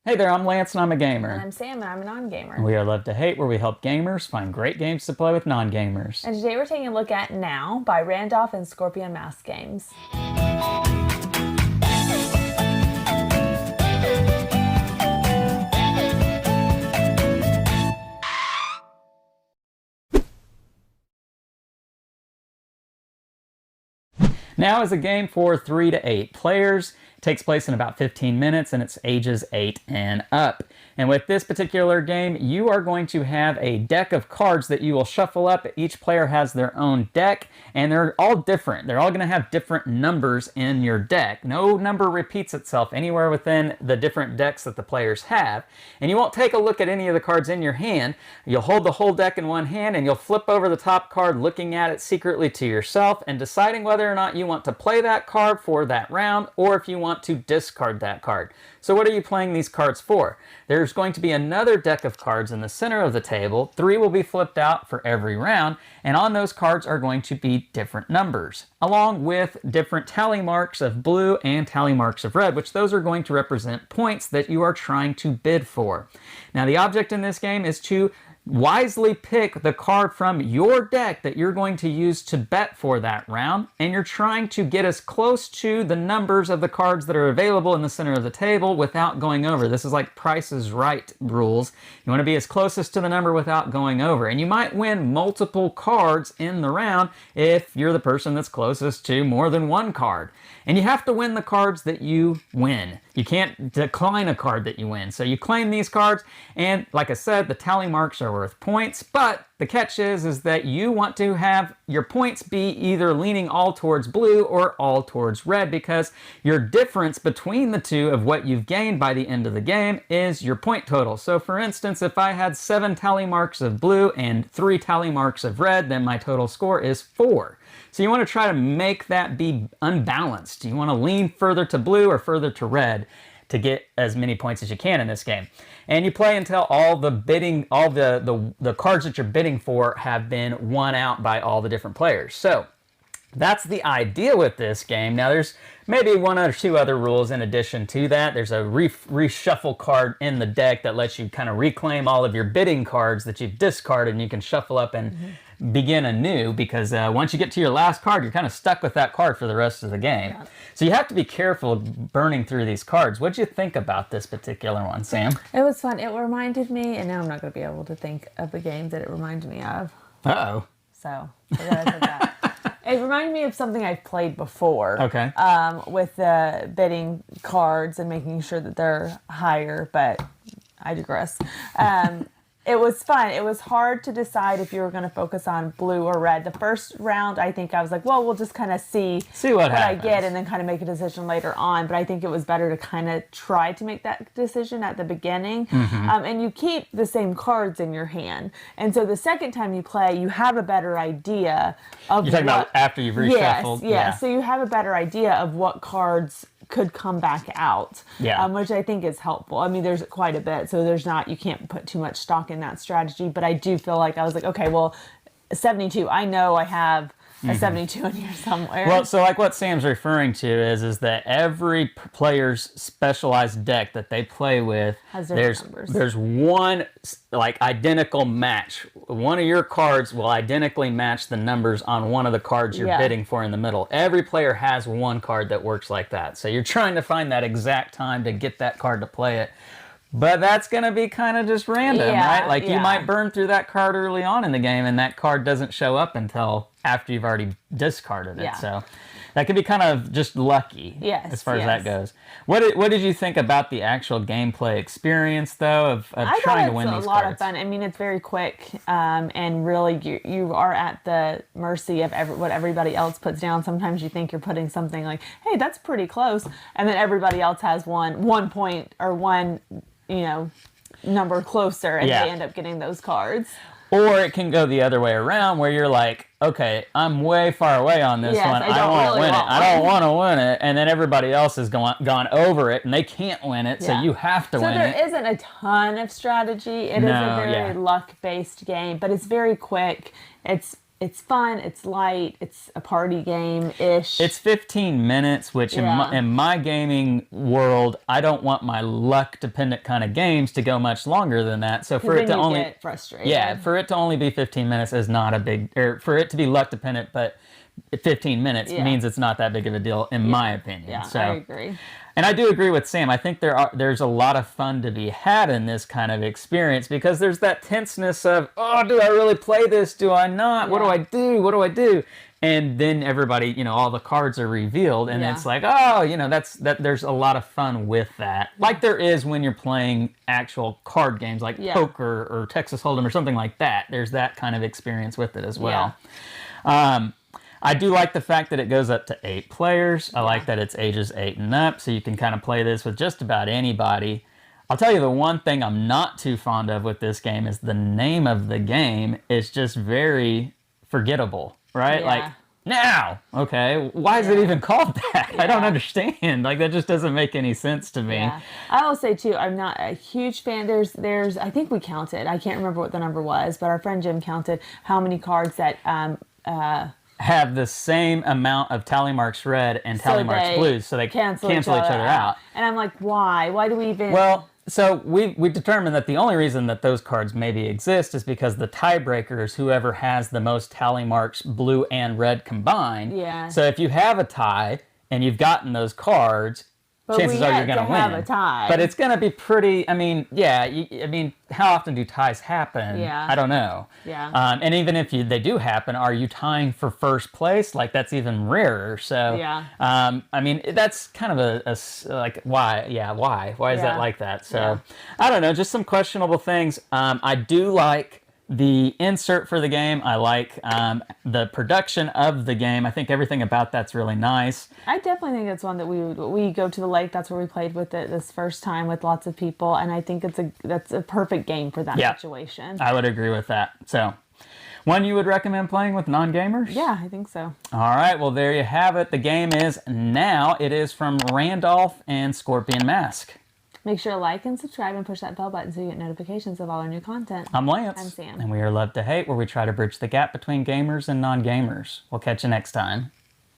Hey there, I'm Lance and I'm a And gamer. I'm Sam and I'm a non-gamer. We are Love to Hate, where we help gamers find great games to play with non-gamers. And today we're taking a look at Now by Randolph and Scorpion Masque games. Now is a game for 3 to 8 players. It takes place in about 15 minutes and it's ages 8 and up. And with this particular game, you are going to have a deck of cards that you will shuffle up. Each player has their own deck and they're all different. They're all going to have different numbers in your deck. No number repeats itself anywhere within the different decks that the players have. And you won't take a look at any of the cards in your hand. You'll hold the whole deck in one hand and you'll flip over the top card, looking at it secretly to yourself and deciding whether or not you want to play that card for that round or if you want to discard that card. So what are you playing these cards for? There's going to be another deck of cards in the center of the table. 3 will be flipped out for every round, and on those cards are going to be different numbers, along with different tally marks of blue and tally marks of red, which those are going to represent points that you are trying to bid for. Now, the object in this game is to wisely pick the card from your deck that you're going to use to bet for that round, and you're trying to get as close to the numbers of the cards that are available in the center of the table without going over. This is like Price is Right rules. You want to be as closest to the number without going over, and you might win multiple cards in the round if you're the person that's closest to more than one card. And you have to win the cards that you win. You can't decline a card that you win. So you claim these cards, and like I said, the tally marks are worth points, but the catch is that you want to have your points be either leaning all towards blue or all towards red, because your difference between the two of what you've gained by the end of the game is your point total. So for instance, if I had 7 tally marks of blue and 3 tally marks of red, then my total score is 4. So you want to try to make that be unbalanced. You want to lean further to blue or further to red to get as many points as you can in this game. And you play until all the bidding, all the cards that you're bidding for have been won out by all the different players. So that's the idea with this game. Now there's maybe 1 or 2 other rules in addition to that. There's a reshuffle card in the deck that lets you kind of reclaim all of your bidding cards that you've discarded, and you can shuffle up and begin anew, because once you get to your last card, you're kind of stuck with that card for the rest of the game. Yeah. So you have to be careful of burning through these cards. What did you think about this particular one, Sam? It was fun. It reminded me, and now I'm not going to be able to think of the game that it reminded me of. Uh-oh. So, that. It reminded me of something I've played before. Okay. With the bidding cards and making sure that they're higher, but I digress. It was fun. It was hard to decide if you were going to focus on blue or red. The first round, I think I was like, well, we'll just kind of see what I get and then kind of make a decision later on. But I think it was better to kind of try to make that decision at the beginning. And you keep the same cards in your hand. And so the second time you play, you have a better idea of You're talking about after you've reshuffled? Yes. Yeah. So you have a better idea of what cards could come back out, which I think is helpful. I mean, there's quite a bit, so you can't put too much stock in that strategy, but I do feel like I was like, okay, well, 72, I know I have a 72 in here somewhere. Well, so like what Sam's referring to is that every player's specialized deck that they play with, there's one like identical match. One of your cards will identically match the numbers on one of the cards you're bidding for in the middle. Every player has one card that works like that. So you're trying to find that exact time to get that card to play it. But that's going to be kind of just random, right? Like you might burn through that card early on in the game and that card doesn't show up until after you've already discarded it. So that could be kind of just lucky as far as that goes. What did you think about the actual gameplay experience, though, of trying to win these cards? It's a lot of fun. I mean, it's very quick, and really you are at the mercy of what everybody else puts down. Sometimes you think you're putting something like, hey, that's pretty close, and then everybody else has one point or one number closer, and they end up getting those cards. Or it can go the other way around, where you're like, okay, I'm way far away on this one. I don't want to win it. I don't want to win it. And then everybody else has gone over it, and they can't win it, so you have to win it. So there isn't a ton of strategy. It is a very luck-based game, but it's very quick. It's it's fun, it's light, it's a party game-ish. It's 15 minutes, which in my gaming world, I don't want my luck-dependent kind of games to go much longer than that. So for it to only get frustrated. Yeah, for it to only be 15 minutes is not a big, or for it to be luck-dependent, but 15 minutes means it's not that big of a deal, in my opinion. Yeah, so, I agree. And I do agree with Sam. I think there's a lot of fun to be had in this kind of experience because there's that tenseness of, oh, do I really play this? Do I not? What do I do? What do I do? And then everybody, all the cards are revealed, and it's like, oh, there's a lot of fun with that. Like there is when you're playing actual card games like poker or Texas Hold'em or something like that. There's that kind of experience with it as well. I do like the fact that it goes up to 8 players. I like that it's ages 8 and up, so you can kind of play this with just about anybody. I'll tell you the one thing I'm not too fond of with this game is the name of the game is just very forgettable, right? Yeah. Like, now, okay, why is it even called that? I don't understand. Like, that just doesn't make any sense to me. Yeah. I will say, too, I'm not a huge fan. There's I think we counted. I can't remember what the number was, but our friend Jim counted how many cards that have the same amount of tally marks red and tally marks blues, so they cancel each other out. And I'm like, why? Why do we even... Well, so we determined that the only reason that those cards maybe exist is because the tiebreaker is whoever has the most tally marks blue and red combined. Yeah. So if you have a tie and you've gotten those cards, chances are you're going to win. Have a tie. But it's going to be pretty, how often do ties happen? Yeah. I don't know. Yeah. And even if they do happen, are you tying for first place? Like, that's even rarer. So, that's kind of like, why? Yeah, why? Why is that like that? So, I don't know, just some questionable things. I do like the insert for the game. I like the production of the game. I think everything about that's really nice. I definitely think it's one that we go to the lake. That's where we played with it this first time with lots of people, and I think that's a perfect game for that situation. I would agree with that. So, one you would recommend playing with non-gamers? Yeah, I think so. All right, well, there you have it. The game is Now. It is from Randolph and Scorpion Masque. Make sure to like and subscribe and push that bell button so you get notifications of all our new content. I'm Lance. I'm Sam. And we are Love to Hate, where we try to bridge the gap between gamers and non-gamers. We'll catch you next time.